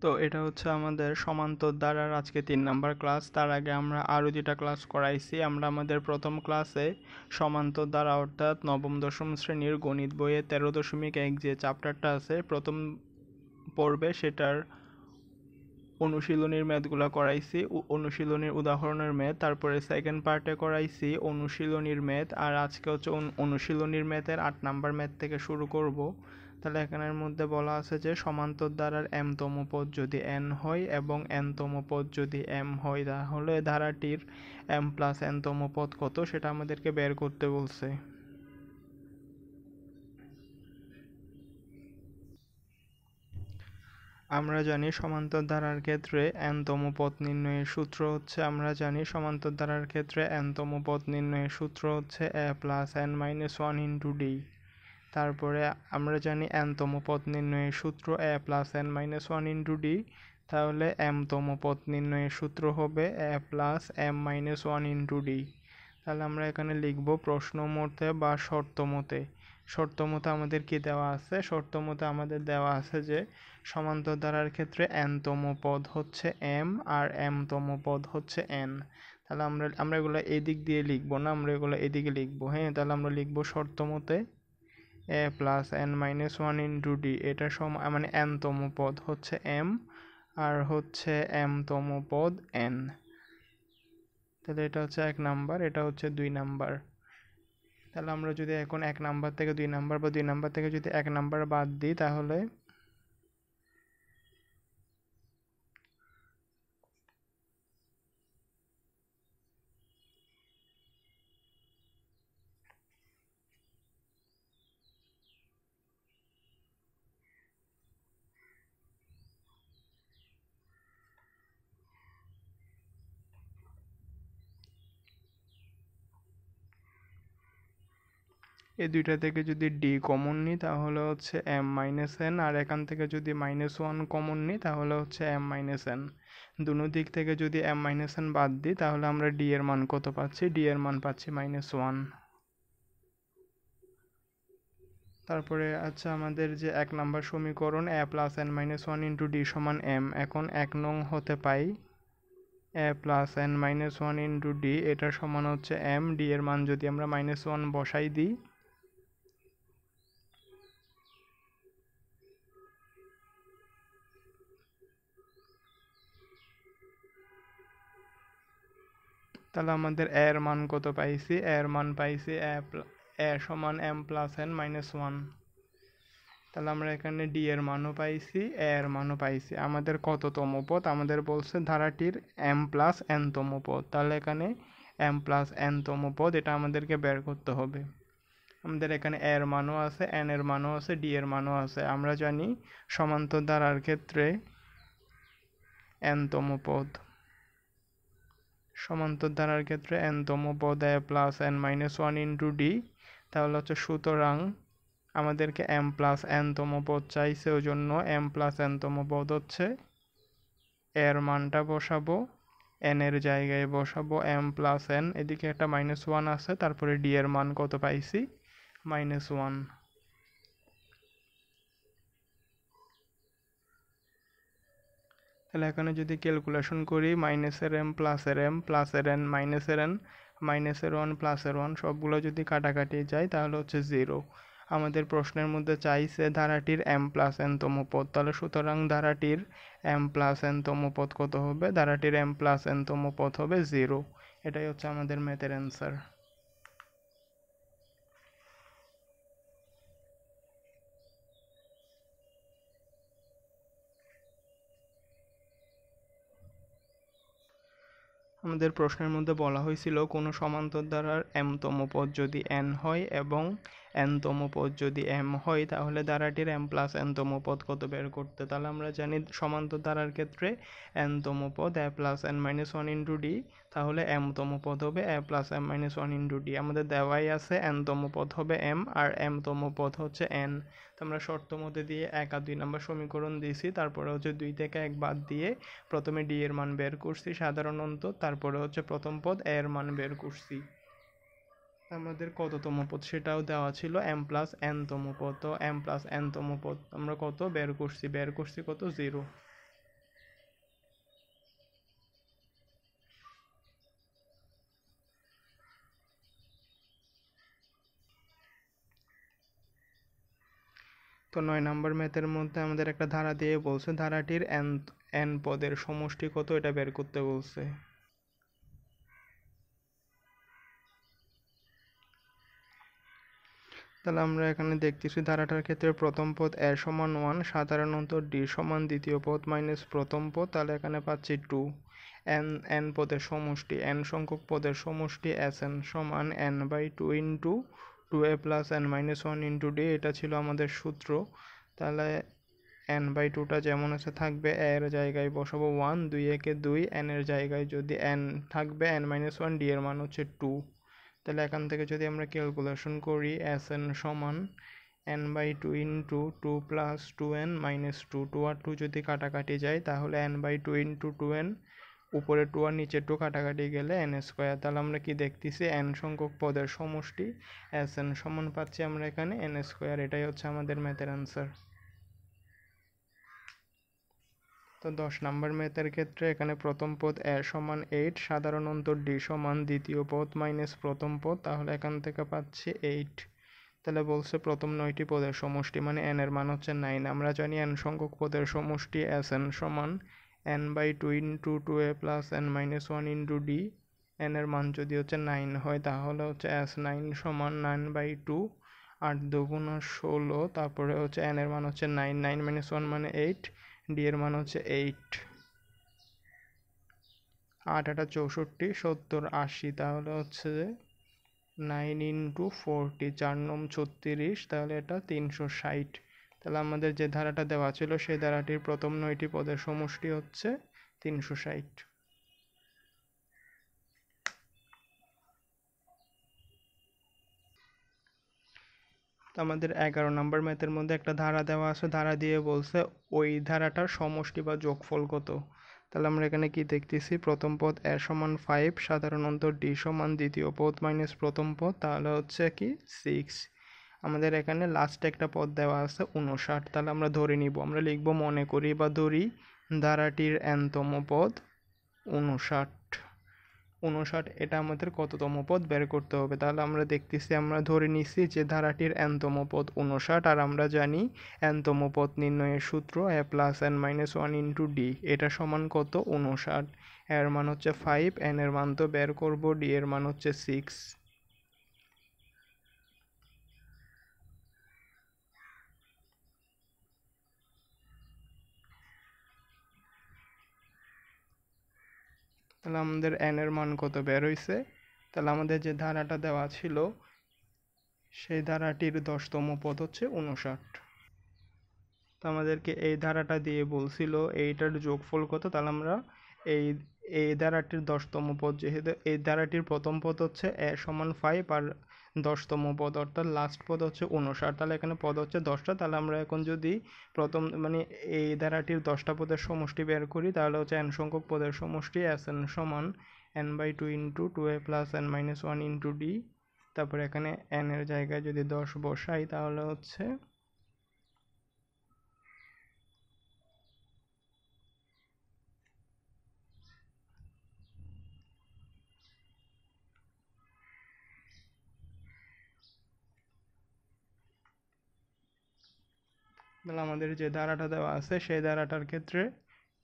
তো এটা হচ্ছে আমাদের সমান্তর ধারার আজকে 3 নাম্বার ক্লাস। তার আগে আমরা আরও যেটা ক্লাস করাইছি, আমরা আমাদের প্রথম ক্লাসে সমান্তর ধারা অর্থাৎ নবম দশম শ্রেণীর গণিত বইয়ে 13.1 যে চ্যাপ্টারটা আছে প্রথম পর্বে, সেটার অনুশীলনীর ম্যাথগুলো করাইছি, অনুশীলনীর উদাহরণের ম্যাথ। তারপরে সেকেন্ড পার্টে করাইছি অনুশীলনীর ম্যাথ, আর আজকে হচ্ছে অনুশীলনীর ম্যাথের 8 নাম্বার ম্যাথ থেকে শুরু করব। তাহলে এখানের মধ্যে বলা আছে যে সমান্তর ধারার m-তম পদ যদি n হয় এবং n-তম পদ যদি m হয়, তাহলে ধারাটির m প্লাস n-তম পদ কত সেটা আমাদেরকে বের করতে বলছে। আমরা জানি সমান্তর ধারার ক্ষেত্রে n-তম পদ নির্ণয়ের সূত্র হচ্ছে a plus n minus 1 into d। তারপরে আমরা জানি n-তম পদ নির্ণয়ের সূত্র a plus n minus 1 into d। তাহলে m-তম পদ নির্ণয়ের সূত্র হবে a plus m minus 1 into d। তাহলে আমরা এখানে লিখব প্রশ্ন মতে বা শর্ত মতে। শর্ত মতে আমাদের কি দেওয়া আছে? শর্ত মতে আমাদের দেওয়া আছে যে সমান্তর ধারার ক্ষেত্রে n-তম পদ হচ্ছে m আর m-তম পদ হচ্ছে n। তাহলে আমরা এগুলো এদিক দিয়ে লিখবো না, আমরা এগুলো এদিকে লিখবো। হ্যাঁ, তাহলে আমরা লিখবো শর্ত মতে a plus n minus 1 into d, এটা মানে n-তম পদ হচ্ছে m আর হচ্ছে m-তম পদ n। তাহলে এটা হচ্ছে 1 নাম্বার, এটা হচ্ছে 2 নাম্বার। তাহলে আমরা যদি এখন 1 নাম্বার থেকে 2 নাম্বার বা 2 নাম্বার থেকে যদি 1 নাম্বার বাদ দিই, তাহলে এই দুইটা থেকে যদি d কমন নিই তাহলে হচ্ছে m মাইনাস n, আর এখান থেকে যদি -1 কমন নিই তাহলে হচ্ছে m মাইনাস n। দুনো দিক থেকে যদি m মাইনাস n বাদ দিই তাহলে আমরা d এর মান কত পাচ্ছি? d এর মান পাচ্ছি -1। তারপরে আচ্ছা, আমাদের যে 1 নাম্বার সমীকরণ a plus n minus 1 into d সমান m, এখন 1 নং হতে পাই a plus n minus 1 into d, এটার সমান হচ্ছে m। d এর মান যদি আমরা -1 বসাই দিই, তাহলে আমাদের a এর মান কত পাইছি? a এর মান পাইছি a সমান m প্লাস n মাইনাস 1। তাহলে আমরা এখানে d এর মানও পাইছি, a এর মানও পাইছি। আমাদের কততম পদ? আমাদের বলছে ধারাটির m প্লাস n তম পদ। তাহলে এখানে m প্লাস n তম পদ, এটা আমাদেরকে বের করতে হবে। আমাদের এখানে a এর মানও আছে, n এর মানও আছে, d এর মানও আছে। আমরা জানি সমান্তর ধারার ক্ষেত্রে n তম পদ, সমান্তর ধারার ক্ষেত্রে n-তম পদ a plus n minus 1 into d। তাহলে হচ্ছে সুতরাং আমাদেরকে m প্লাস n-তম পদ চাইছে, ওই জন্য m প্লাস n-তম পদ হচ্ছে এর মানটা বসাবো, n এর জায়গায় বসাবো m প্লাস n, এদিকে একটা -1 আছে, তারপরে d এর মান কত পাইছি? -1। তাহলে এখানে যদি ক্যালকুলেশন করি, মাইনাসের m প্লাসের m প্লাসের n মাইনাসের n মাইনাসের 1 প্লাসের 1 সবগুলো যদি কাটাকাটি যায় তাহলে হচ্ছে 0। আমাদের প্রশ্নের মধ্যে চাইছে ধারাটির m প্লাস n তম পদ। তাহলে সুতরাং ধারাটির m প্লাস n তম পদ কত হবে? ধারাটির m প্লাস n তম পদ হবে 0। এটাই হচ্ছে আমাদের ম্যাথের অ্যান্সার। আমাদের প্রশ্নের মধ্যে বলা হয়েছিল কোনো সমান্তর ধারার m-তম পদ যদি n হয় এবং n-তম পদ যদি m হয়, তাহলে ধারাটির m প্লাস n-তম পদ কত বের করতে। তাহলে আমরা জানি সমান্তর ধারার ক্ষেত্রে n-তম পদ a plus n minus 1 into d, তাহলে m-তম পদ হবে a plus m minus 1 into d। আমাদের দেওয়াই আছে n-তম পদ হবে m আর m-তম পদ হচ্ছে n। তো আমরা শর্ত মতে দিয়ে 1 আর 2 নাম্বার সমীকরণ দিয়েছি, তারপরে হচ্ছে 2 থেকে 1 বাদ দিয়ে প্রথমে d এর মান বের করছি সাধারণ অন্তর, তারপরে হচ্ছে প্রথম পদ a এর মান বের করছি। আমাদের কততম পদ সেটাও দেওয়া ছিল, m প্লাস n-তম পদ। তো m প্লাস n-তম পদ আমরা কত বের করছি? কত? 0। তো 9 নম্বর ম্যাথের মধ্যে আমাদের একটা ধারা দিয়ে বলছে ধারাটির এন পদের সমষ্টি কত এটা বের করতে বলছে। তাহলে আমরা এখানে দেখতেছি ধারাটার ক্ষেত্রে প্রথম পদ এ সমান 1, সাধারণত ডি সমান দ্বিতীয় পদ মাইনাস প্রথম পদ, তাহলে এখানে পাচ্ছি 2। এন পদের সমষ্টি, এন সংখ্যক পদের সমষ্টি এস এন সমান n/2 into 2a plus n minus 1 into D, এটা ছিল আমাদের সূত্র। তাহলে n/2টা যেমন আছে থাকবে, এর জায়গায় বসাবো 1, 2 একে 2, n এর জায়গায় যদি n থাকবে n মাইনাস 1, ডি এর মান হচ্ছে 2। তাহলে এখান থেকে যদি আমরা ক্যালকুলেশন করি এস এন সমান n/2 into 2 plus 2n minus 2, 2 আর 2 যদি কাটাকাটি যায় তাহলে n/2 ইন্টু 2n, উপরে 2 আর নিচে 2 কাটাকাটি গেলে n স্কোয়ার। তাহলে আমরা কি দেখতেছি n সংখ্যক পদের সমষ্টি এস এন সমান পাচ্ছি আমরা এখানে n স্কোয়ার। এটাই হচ্ছে আমাদের ম্যাথের অ্যান্সার। তো 10 নম্বর ম্যাথের ক্ষেত্রে এখানে প্রথম পদ এ সমান 8, সাধারণ অন্তর ডি সমান দ্বিতীয় পদ মাইনাস প্রথম পদ, তাহলে এখান থেকে পাচ্ছি 8। তাহলে বলছে প্রথম 9টি পদের সমষ্টি, মানে n এর মান হচ্ছে 9। আমরা জানি n সংখ্যক পদের সমষ্টি এস এন সমান n/2 into 2a plus n minus 1 into D. n এর মান যদি হচ্ছে 9 হয় তাহলে হচ্ছে s9 সমান 9/2, 8 2 16, তারপরে হচ্ছে n এর মান হচ্ছে 9, 9 মাইনাস 1 মানে 8, ডি এর মান হচ্ছে 8। 8 8 64, 70 80, তাহলে হচ্ছে 9 ইন্টু 40, 4 9 36, তাহলে এটা 360। তাহলে আমাদের যে ধারাটা দেওয়া ছিল সেই ধারাটির প্রথম 9টি পদের সমষ্টি হচ্ছে 360। তো আমাদের 11 নম্বর ম্যাথের মধ্যে একটা ধারা দেওয়া আছে, ধারা দিয়ে বলছে ওই ধারাটার সমষ্টি বা যোগফল কত। তাহলে আমরা এখানে কি দেখতেছি, প্রথম পদ এ সমান 5, সাধারণ অন্তর ডি সমান দ্বিতীয় পদ মাইনাস প্রথম পদ, তাহলে হচ্ছে কি 6। আমাদের এখানে লাস্টে একটা পদ দেওয়া আছে 59, তাহলে আমরা ধরে নিব, আমরা লিখব মনে করি বা ধরি ধারাটির nতম পদ 59। 59 এটা আমাদের কততম পদ বের করতে হবে। তাহলে আমরা দেখতেছি, আমরা ধরে নিচ্ছি যে ধারাটির nতম পদ 59, আর আমরা জানি nতম পদ নির্ণয়ের সূত্র a plus n minus 1 into D, এটা সমান কত 59। এর মান হচ্ছে 5, n এর মান তো বের করব, ডি এর মান হচ্ছে 6। তাহলে আমাদের n এর মান কত বের হয়েছে। তাহলে আমাদের যে ধারাটা দেওয়া ছিল সেই ধারাটির 10তম পদ হচ্ছে 59। তো আমাদেরকে এই ধারাটা দিয়ে বলছিল এইটার যোগফল কত। তাহলে আমরা এই এই ধারাটির 10তম পদ, যেহেতু এই ধারাটির প্রথম পদ হচ্ছে এ সমান 5 আর 10তম পদ অর্থাৎ লাস্ট পদ হচ্ছে 59, তাহলে এখানে পদ হচ্ছে 10টা। তাহলে আমরা এখন যদি প্রথম মানে এই ধারাটির 10টা পদের সমষ্টি বের করি তাহলে হচ্ছে n সংখ্যক পদের সমষ্টি এস এন সমান n/2 into 2a plus n minus 1 into D. তারপরে এখানে n এর জায়গায় যদি 10 বসাই তাহলে হচ্ছে তাহলে আমাদের যে ধারাটা দেওয়া আছে সেই ধারাটার ক্ষেত্রে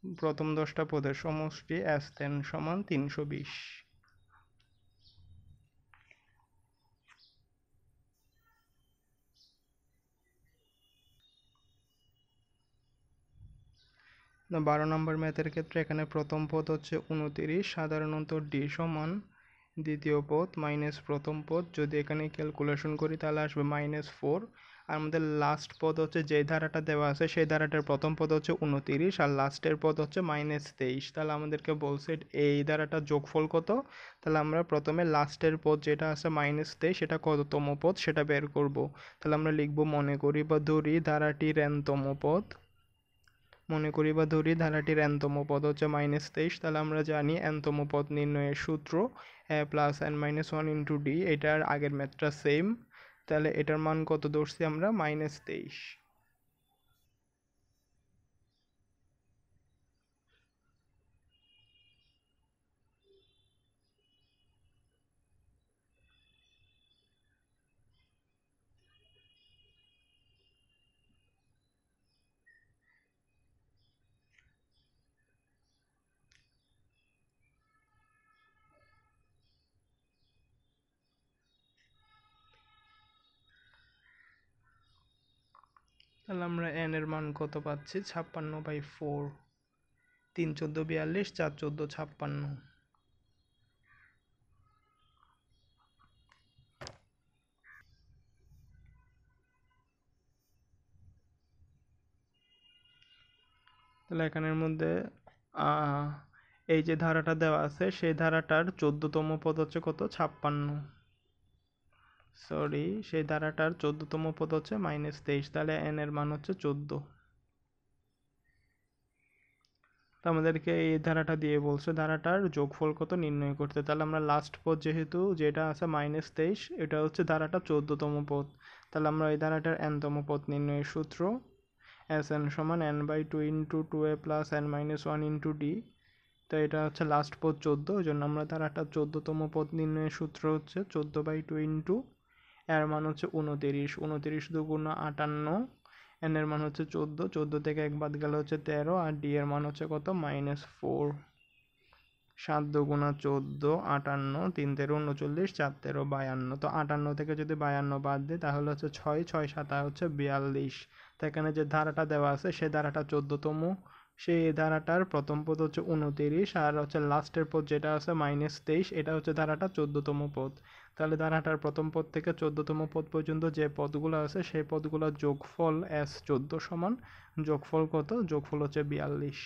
প্রথম 10টা পদের সমষ্টি s10 সমান 320। 12 নম্বর ম্যাথের ক্ষেত্রে এখানে প্রথম পদ হচ্ছে 29, সাধারণত ডি সমান দ্বিতীয় পদ মাইনাস প্রথম পদ, যদি এখানে ক্যালকুলেশন করি তাহলে আসবে -4। আর আমাদের লাস্ট পদ হচ্ছে যে ধারাটা দেওয়া আছে সেই ধারাটার প্রথম পদ হচ্ছে 29 আর লাস্টের পদ হচ্ছে -23। তাহলে আমাদেরকে বলছে এই ধারাটার যোগফল কত। তাহলে আমরা প্রথমে লাস্টের পদ যেটা আছে -23 সেটা কততম পদ সেটা বের করব। তাহলে আমরা লিখব মনে করি বা ধরি ধারাটির nতম পদ, মনে করি বা ধরি ধারাটির nতম পদ হচ্ছে -23। তাহলে আমরা জানি nতম পদ নির্ণয়ের সূত্র a plus n minus 1 into D, এটার আগের ম্যাথটা সেম। তাহলে এটার মান কত ধরছি আমরা -23। তাহলে আমরা n এর মান কত পাচ্ছি 56/4, 3 14 42, 4 14 56। তাহলে এখানের মধ্যে এই যে ধারাটা দেওয়া আছে সেই ধারাটার 14তম পদ হচ্ছে কত 56, সরি সেই ধারাটার 14তম পদ হচ্ছে -23, তাহলে n এর মান হচ্ছে 14। তো আমাদেরকে এই ধারাটা দিয়ে বলছে ধারাটার যোগফল কত নির্ণয় করতে। তাহলে আমরা লাস্ট পদ যেহেতু যেটা আছে -23, এটা হচ্ছে ধারাটা 14তম পদ, তাহলে আমরা এই ধারাটার nতম পদ নির্ণয়ের সূত্র Sn সমান n/2 × 2a + n-1 × d। তো এটা হচ্ছে লাস্ট পদ 14, ওই জন্য আমরা ধারাটা 14তম পদ নির্ণয়ের সূত্র হচ্ছে 14/2 এর মান হচ্ছে 29, 29 দুগুণ 58, n এর মান হচ্ছে 14, 14 থেকে 1 বাদ গেলে হচ্ছে 13, আর d এর মান হচ্ছে কত -4। 7 দুগুণ 14, 58, 3 13 39, 4 13 52। তো 58 থেকে যদি 52 বাদ দিই তাহলে হচ্ছে 6, 6 7 হচ্ছে 42। তো এখানে যে ধারাটা দেওয়া আছে সেই ধারাটা 14তম, সেই ধারাটার প্রথম পদ হচ্ছে 29, আর হচ্ছে লাস্টের পদ যেটা আছে -23, এটা হচ্ছে ধারাটা 14তম পদ। তাহলে ধারাটার প্রথম পদ থেকে 14তম পদ পর্যন্ত যে পদগুলো আছে সেই পদগুলোর যোগফল S14 সমান যোগফল কত, যোগফল হচ্ছে 42।